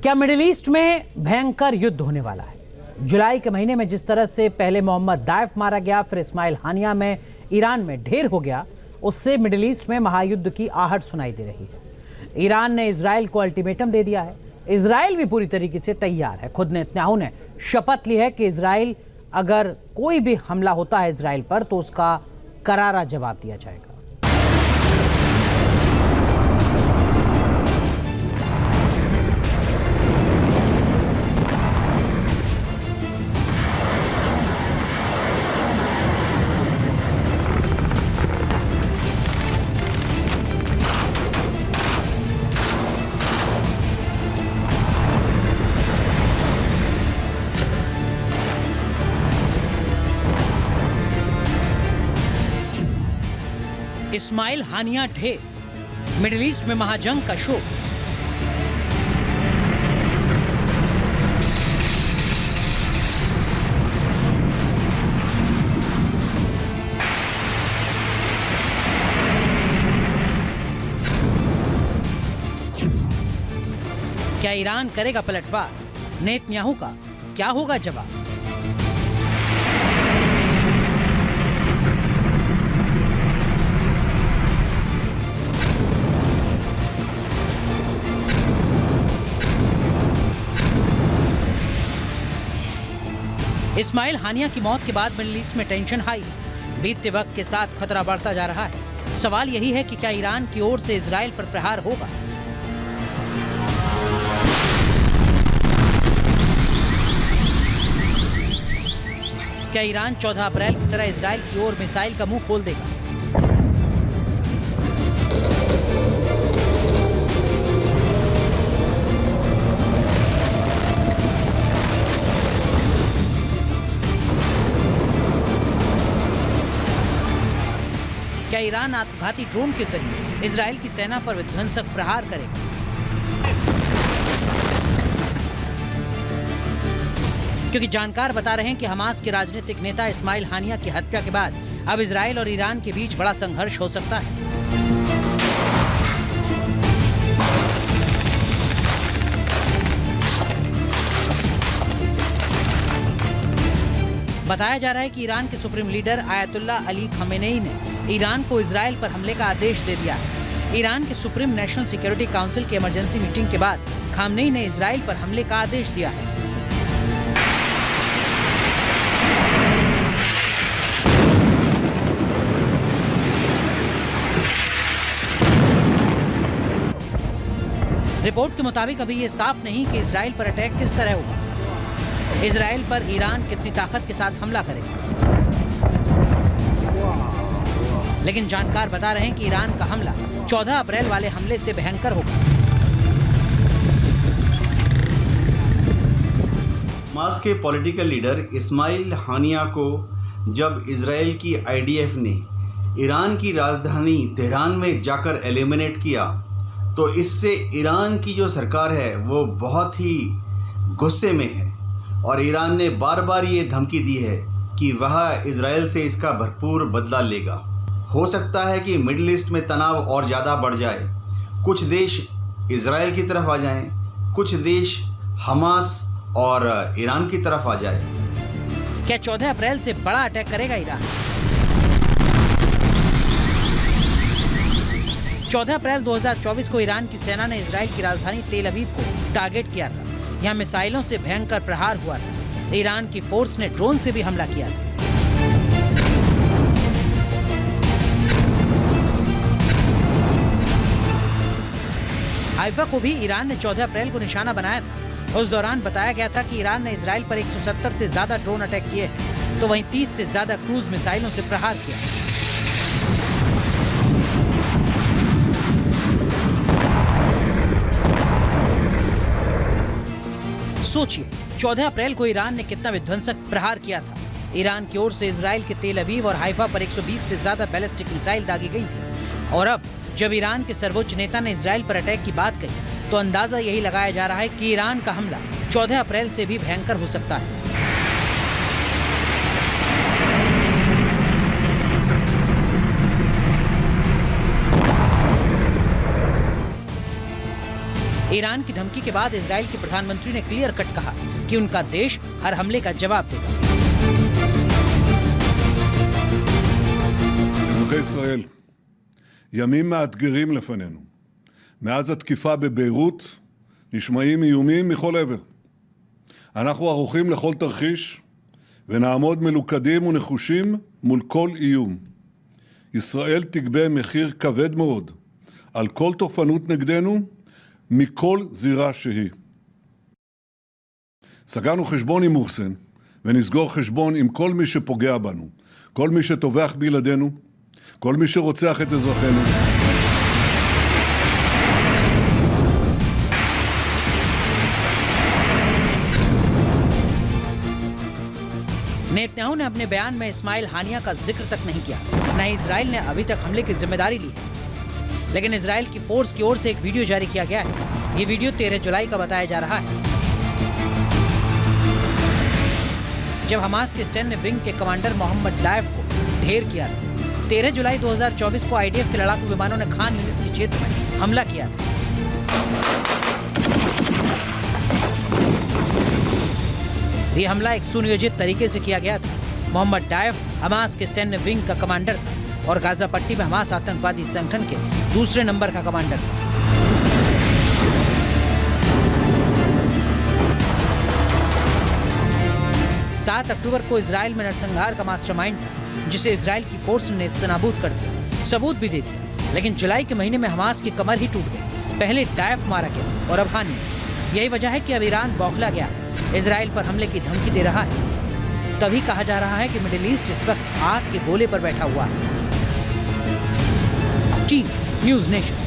क्या middle east में भयंकर युद्ध होने वाला है? जुलाई के महीने में जिस तरह से पहले मोहम्मद दाइफ मारा गया, फिर इस्माइल हानिया में ईरान में ढेर हो गया, उससे मिडिल ईस्ट में महायुद्ध की आहट सुनाई दे रही है। ईरान ने इजराइल को अल्टीमेटम दे दिया है। इजराइल भी पूरी तरीके से तैयार है। खुद नेतन्याहू ने शपथ ली है कि इजराइल अगर कोई भी हमला होता है इजराइल पर तो उसका करारा जवाब दिया जाएगा। इस्माइल हानिया ढेर, मिडिल ईस्ट में महाजंग का शो। क्या ईरान करेगा पलटवार? नेतन्याहू का क्या होगा जवाब? इस्माइल हानिया की मौत के बाद मिडिल ईस्ट में टेंशन हाई। बीतते वक्त के साथ खतरा बढ़ता जा रहा है। सवाल यही है कि क्या ईरान की ओर से इजराइल पर प्रहार होगा? क्या ईरान 14 अप्रैल की तरह इजराइल की ओर मिसाइल का मुंह खोल देगा? क्या ईरान आत्मघाती ड्रोन के जरिए इजराइल की सेना पर विध्वंसक प्रहार करेगा? क्योंकि जानकार बता रहे हैं कि हमास के राजनीतिक नेता इस्माइल हानिया की हत्या के बाद अब इजराइल और ईरान के बीच बड़ा संघर्ष हो सकता है। बताया जा रहा है कि ईरान के supreme leader Ayatollah Ali Khamenei ने ईरान को इजराइल पर हमले का आदेश दे दिया है। ईरान के सुप्रीम नेशनल सिक्योरिटी काउंसिल की इमरजेंसी मीटिंग के बाद खमेनेई ने इजराइल पर हमले का आदेश दिया है। रिपोर्ट के मुताबिक अभी ये साफ नहीं कि इजराइल पर अटैक किस तरह होगा। इजराइल पर ईरान कितनी ताकत के साथ हमला करेगा, लेकिन जानकार बता रहे हैं कि ईरान का हमला 14 अप्रैल वाले हमले से भयंकर होगा। हमास के पॉलिटिकल लीडर इस्माइल हानिया को जब इजराइल की आईडीएफ ने ईरान की राजधानी तेहरान में जाकर एलिमिनेट किया तो इससे ईरान की जो सरकार है वो बहुत ही गुस्से में है और ईरान ने बार बार ये धमकी दी है कि वह इजराइल से इसका भरपूर बदला लेगा। हो सकता है कि मिडिल ईस्ट में तनाव और ज़्यादा बढ़ जाए, कुछ देश इजराइल की तरफ आ जाएं, कुछ देश हमास और ईरान की तरफ आ जाए। क्या 14 अप्रैल से बड़ा अटैक करेगा ईरान? 14 अप्रैल 2024 को ईरान की सेना ने इजराइल की राजधानी तेल अवीव को टारगेट किया था। यहाँ मिसाइलों से भयंकर प्रहार हुआ था। ईरान की फोर्स ने ड्रोन से भी हमला किया था। हाइफा को भी ईरान ने 14 अप्रैल को निशाना बनाया था। उस दौरान बताया गया था कि ईरान ने इजराइल पर 170 से ज्यादा ड्रोन अटैक किए हैं, तो वहीं 30 से ज्यादा क्रूज मिसाइलों से प्रहार किया। सोचिए 14 अप्रैल को ईरान ने कितना विध्वंसक प्रहार किया था। ईरान की ओर से इजराइल के तेल अवीव और हाइफा पर 120 से ज्यादा बैलिस्टिक मिसाइल दागी गई थी। और अब जब ईरान के सर्वोच्च नेता ने इजराइल पर अटैक की बात कही तो अंदाजा यही लगाया जा रहा है कि ईरान का हमला 14 अप्रैल से भी भयंकर हो सकता है। ईरान की धमकी के बाद इजराइल के प्रधानमंत्री ने क्लियर कट कहा कि उनका देश हर हमले का जवाब देगा। אזרחי ישראל, ימים מאתגרים לפנינו. מאז התקיפה בביירות נשמעים איומים מכל עבר. אנחנו ערוכים לכל תרחיש ונעמוד מלוכדים ונחושים מול כל איום. ישראל תגבה מחיר כבד מאוד על כל תוקפנות נגדנו מכל זירה שהיא. סגרנו חשבון עם מוחסן ונסגור חשבון עם כל מי שפוגע בנו, כל מי שטובח בילדינו, כל מי שרוצח את אזרחינו. नेतन्याहू ने अपने बयान में इस्माइल हानिया का जिक्र तक नहीं किया, न ही इजराइल ने अभी तक हमले की जिम्मेदारी ली है। लेकिन इजराइल की फोर्स की ओर से एक वीडियो जारी किया गया है। ये वीडियो 13 जुलाई का बताया जा रहा है, जब हमास के सैन्य विंग के कमांडर मोहम्मद दाइफ को ढेर किया था। 13 जुलाई 2024 को आईडीएफ के लड़ाकू विमानों ने खान यूनिस के क्षेत्र में हमला किया था। ये हमला एक सुनियोजित तरीके से किया गया था। मोहम्मद दाइफ हमास के सैन्य विंग का कमांडर था और गाजा पट्टी में हमास आतंकवादी संगठन के दूसरे नंबर का कमांडर था। सात अक्टूबर को इजराइल में नरसंहार का मास्टरमाइंड था, जिसे इजराइल की फोर्स ने नेस्तनाबूद कर दिया, सबूत भी दे दिया। लेकिन जुलाई के महीने में हमास की कमर ही टूट गई। पहले दाइफ मारा गया और अब हानिया। यही वजह है कि अब ईरान बौखला गया, इजराइल पर हमले की धमकी दे रहा है। तभी कहा जा रहा है कि मिडिल ईस्ट इस वक्त आग के गोले पर बैठा हुआ है। T news nation.